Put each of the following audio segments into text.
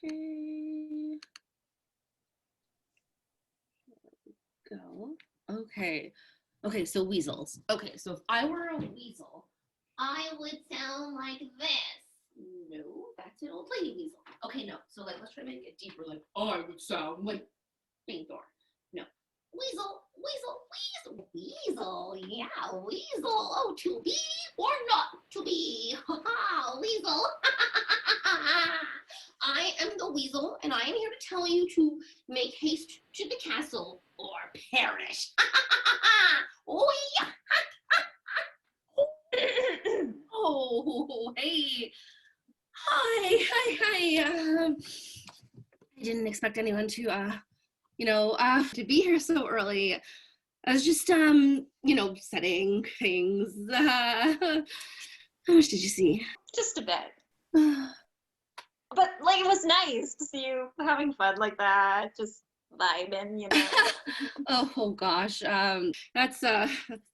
Okay. Go. Okay. Okay, so weasels. Okay, so if I were a weasel, I would sound like this. No, that's an old lady weasel. Okay, no. So like let's try to make it deeper, like I would sound like Thor. No. Weasel, weasel, weasel, weasel, yeah, weasel. Oh, to be or not to be. Ha ha, weasel. I am the weasel, and I am here to tell you to make haste to the castle or perish. Oh, yeah. Oh, hey. Hi. I didn't expect anyone to, to be here so early. I was just, setting things. How much did you see? Just a bit. But, like, it was nice to see you having fun like that, just vibing, you know. Oh gosh, that's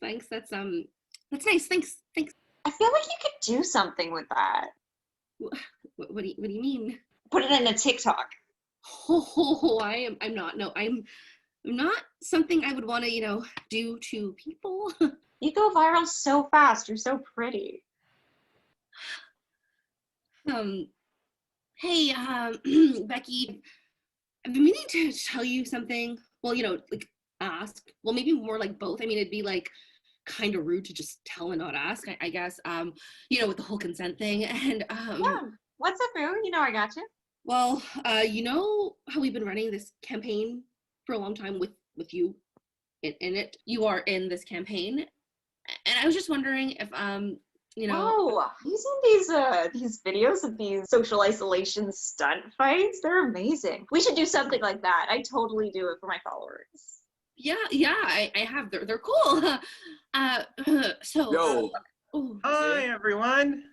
thanks. That's nice. Thanks. I feel like you could do something with that. What do you mean? Put it in a TikTok. Oh, I'm not. No, I'm not something I would want to, do to people. You go viral so fast. You're so pretty. Hey, Becky, I've been meaning to tell you something. Well, like ask. Well, maybe more like both. I mean, it'd be like kind of rude to just tell and not ask, I guess. With the whole consent thing. And Yeah. What's up, boo? You know I got you. Well, you know how we've been running this campaign for a long time with you in it. You are in this campaign, and I was just wondering if Whoa, have you seen these videos of these social isolation stunt fights? They're amazing. We should do something like that. I totally do it for my followers. Yeah, I have. They're cool. So. Yo. Hi, everyone.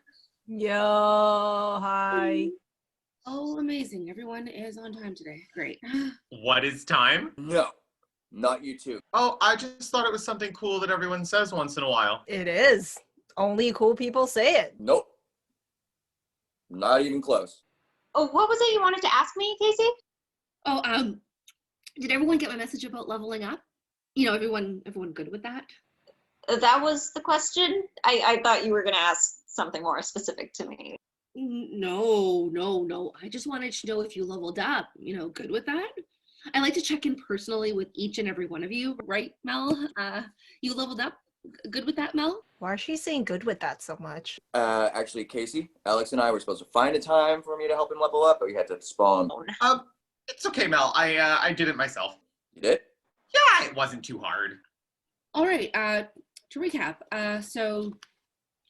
Yo, hi. Oh, amazing. Everyone is on time today. Great. What is time? No, not you two. Oh, I just thought it was something cool that everyone says once in a while. It is. Only cool people say it. Nope. Not even close. Oh, what was it you wanted to ask me, Casey? Oh, did everyone get my message about leveling up? Everyone good with that? That was the question? I thought you were going to ask something more specific to me. No. I just wanted to know if you leveled up. Good with that? I like to check in personally with each and every one of you, right, Mel? You leveled up? Good with that, Mel? Why is she saying good with that so much? Actually, Casey, Alex and I were supposed to find a time for me to help him level up, but we had to spawn. It's okay, Mel. I did it myself. You did? Yeah, it wasn't too hard. All right, to recap, so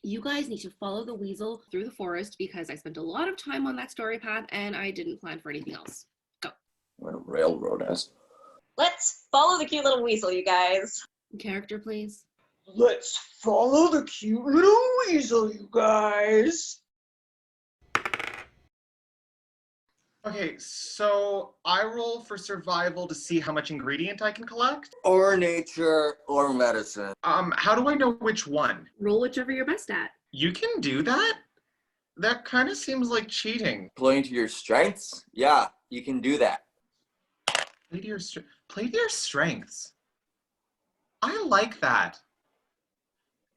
you guys need to follow the weasel through the forest because I spent a lot of time on that story path and I didn't plan for anything else. Go. What a railroad us. Let's follow the cute little weasel, you guys. Character, please. Let's follow the cute little weasel, you guys. Okay, so I roll for survival to see how much ingredient I can collect. Or nature, or medicine. How do I know which one? Roll whichever you're best at. You can do that? That kind of seems like cheating. Playing to your strengths? Yeah, you can do that. Play to your strengths. I like that.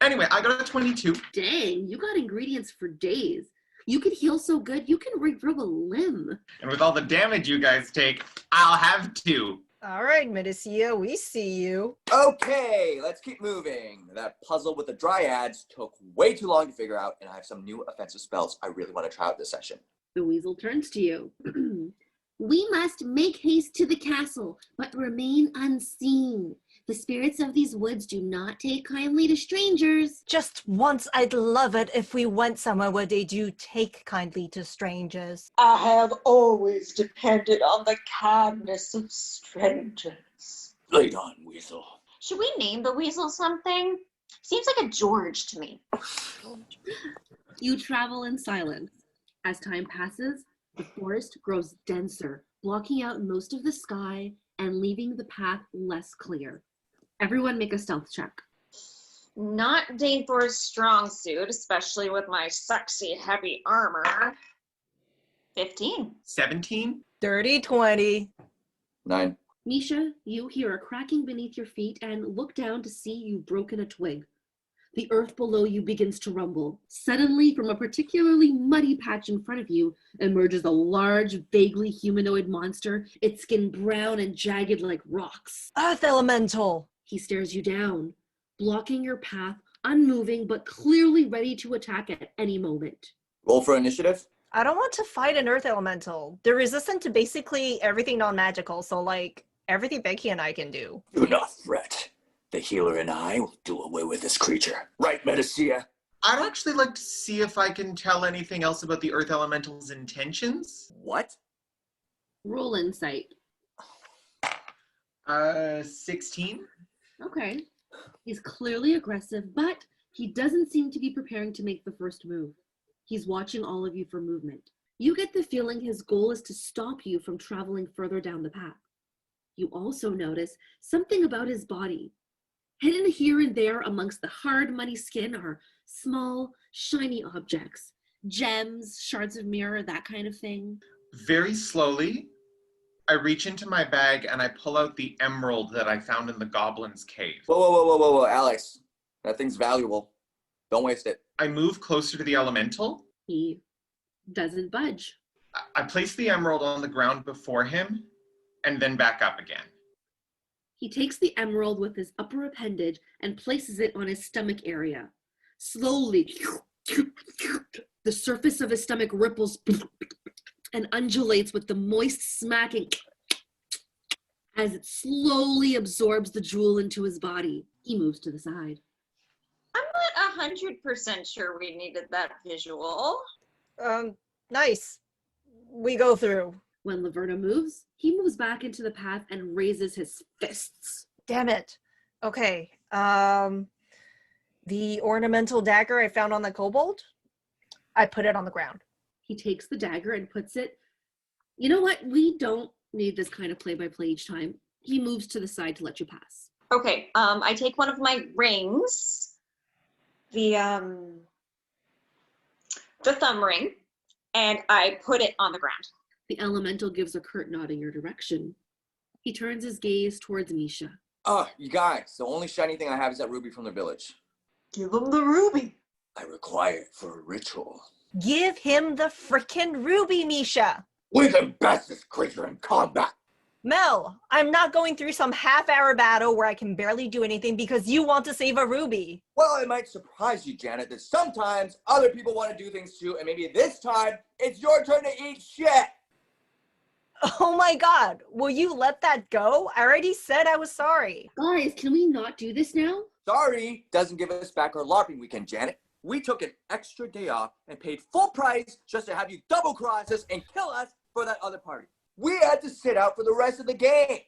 Anyway, I got a 22. Dang, you got ingredients for days. You can heal so good, you can regrow a limb. And with all the damage you guys take, I'll have 2. All right, Medicia, we see you. Okay, let's keep moving. That puzzle with the dryads took way too long to figure out, and I have some new offensive spells I really want to try out this session. The weasel turns to you. We must make haste to the castle, but remain unseen. The spirits of these woods do not take kindly to strangers. Just once I'd love it if we went somewhere where they do take kindly to strangers. I have always depended on the kindness of strangers. Lay on, weasel. Should we name the weasel something? Seems like a George to me. You travel in silence. As time passes, the forest grows denser, blocking out most of the sky and leaving the path less clear. Everyone make a stealth check. Not Danefor's strong suit, especially with my sexy, heavy armor. 15. 17? Dirty 20. 9. Misha, you hear a cracking beneath your feet and look down to see you've broken a twig. The earth below you begins to rumble. Suddenly, from a particularly muddy patch in front of you, emerges a large, vaguely humanoid monster, its skin brown and jagged like rocks. Earth elemental. He stares you down, blocking your path, unmoving but clearly ready to attack at any moment. Roll for initiative. I don't want to fight an earth elemental. They're resistant to basically everything non-magical, so like everything Becky and I can do. Do not fret. The healer and I will do away with this creature. Right, Medicia? I'd actually like to see if I can tell anything else about the earth elemental's intentions. What? Roll insight. 16? Okay. He's clearly aggressive, but he doesn't seem to be preparing to make the first move. He's watching all of you for movement. You get the feeling his goal is to stop you from traveling further down the path. You also notice something about his body. Hidden here and there amongst the hard, muddy skin are small, shiny objects. Gems, shards of mirror, that kind of thing. Very slowly, I reach into my bag and I pull out the emerald that I found in the goblin's cave. Whoa, Alex. That thing's valuable. Don't waste it. I move closer to the elemental. He doesn't budge. I place the emerald on the ground before him and then back up again. He takes the emerald with his upper appendage and places it on his stomach area. Slowly, the surface of his stomach ripples and undulates with the moist smacking as it slowly absorbs the jewel into his body. He moves to the side. I'm not 100% sure we needed that visual. Nice. We go through. When Laverna moves, he moves back into the path and raises his fists. Damn it. Okay. The ornamental dagger I found on the kobold, I put it on the ground. He takes the dagger and puts it. You know what? We don't need this kind of play-by-play each time. He moves to the side to let you pass. Okay, I take one of my rings, the thumb ring, and I put it on the ground. The elemental gives a curt nod in your direction. He turns his gaze towards Misha. Oh, you guys, the only shiny thing I have is that ruby from the village. Give him the ruby. I require it for a ritual. Give him the frickin' ruby, Misha. We can best this creature in combat. Mel, I'm not going through some half-hour battle where I can barely do anything because you want to save a ruby. Well, it might surprise you, Janet, that sometimes other people want to do things too, and maybe this time it's your turn to eat shit. Oh my god, will you let that go? I already said I was sorry. Guys, can we not do this now? Sorry, doesn't give us back our LARPing weekend, Janet. We took an extra day off and paid full price just to have you double cross us and kill us for that other party. We had to sit out for the rest of the game.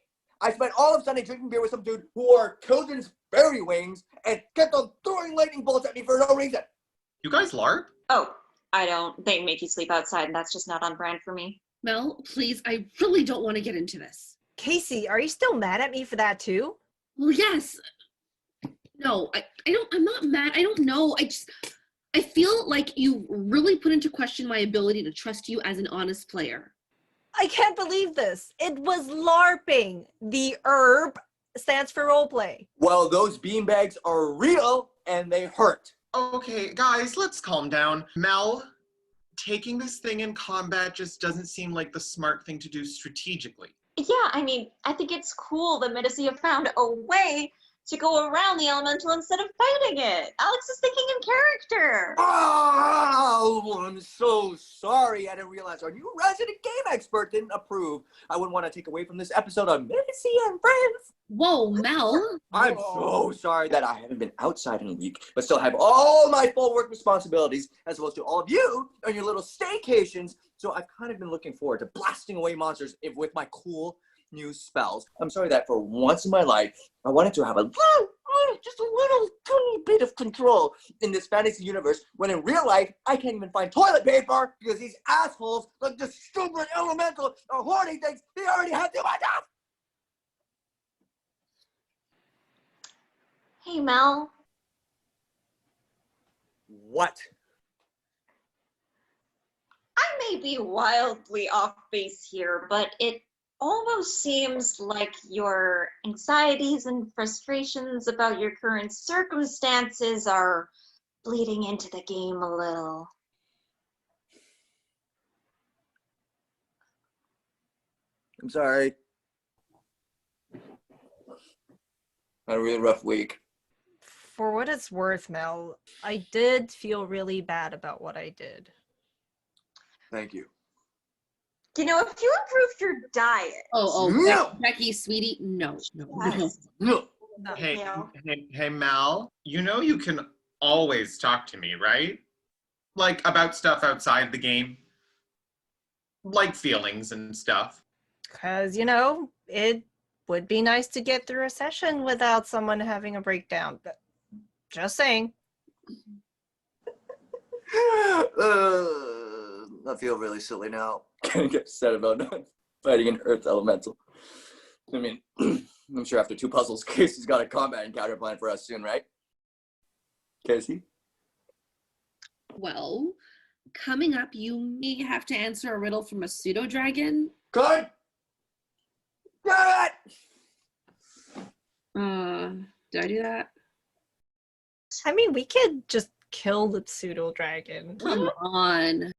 I spent all of Sunday drinking beer with some dude who wore children's fairy wings and kept on throwing lightning bolts at me for no reason. You guys LARP? Oh, I don't. They make you sleep outside, and that's just not on brand for me. Mel, please, I really don't want to get into this. Casey, are you still mad at me for that too? Well, yes. No, I'm not mad. I don't know. I feel like you really put into question my ability to trust you as an honest player. I can't believe this. It was LARPing. The herb stands for roleplay. Well, those beanbags are real and they hurt. Okay, guys, let's calm down. Mel, taking this thing in combat just doesn't seem like the smart thing to do strategically. Yeah, I mean, I think it's cool that Medici found a way to go around the elemental instead of fighting it. Alex is thinking in character. Oh, I'm so sorry. I didn't realize our new resident game expert didn't approve. I wouldn't want to take away from this episode of Medici and Friends. Whoa, Mel. I'm so sorry that I haven't been outside in a week, but still have all my full work responsibilities, as well as to all of you on your little staycations. So I've kind of been looking forward to blasting away monsters with my cool new spells. I'm sorry that for once in my life, I wanted to have just a little tiny bit of control in this fantasy universe, when in real life, I can't even find toilet paper because these assholes, like the stupid elemental, are hoarding things they already have too much of. Hey, Mel. What? I may be wildly off base here, but it almost seems like your anxieties and frustrations about your current circumstances are bleeding into the game a little. I'm sorry. Had a really rough week. For what it's worth, Mel, I did feel really bad about what I did. Thank you. You know, if you improved your diet. No. Becky, sweetie, no. Yes. No. No. Hey, Mel. hey, Mel, you know you can always talk to me, right? Like about stuff outside the game. Like feelings and stuff. Because, it would be nice to get through a session without someone having a breakdown. But just saying. I feel really silly now. Can't get upset about not fighting an Earth Elemental. I mean, I'm sure after 2 puzzles, Casey's got a combat encounter planned for us soon, right? Casey? Well, coming up, you may have to answer a riddle from a pseudo-dragon. Good! Got it! Did I do that? I mean, we could just kill the pseudo dragon. Come on.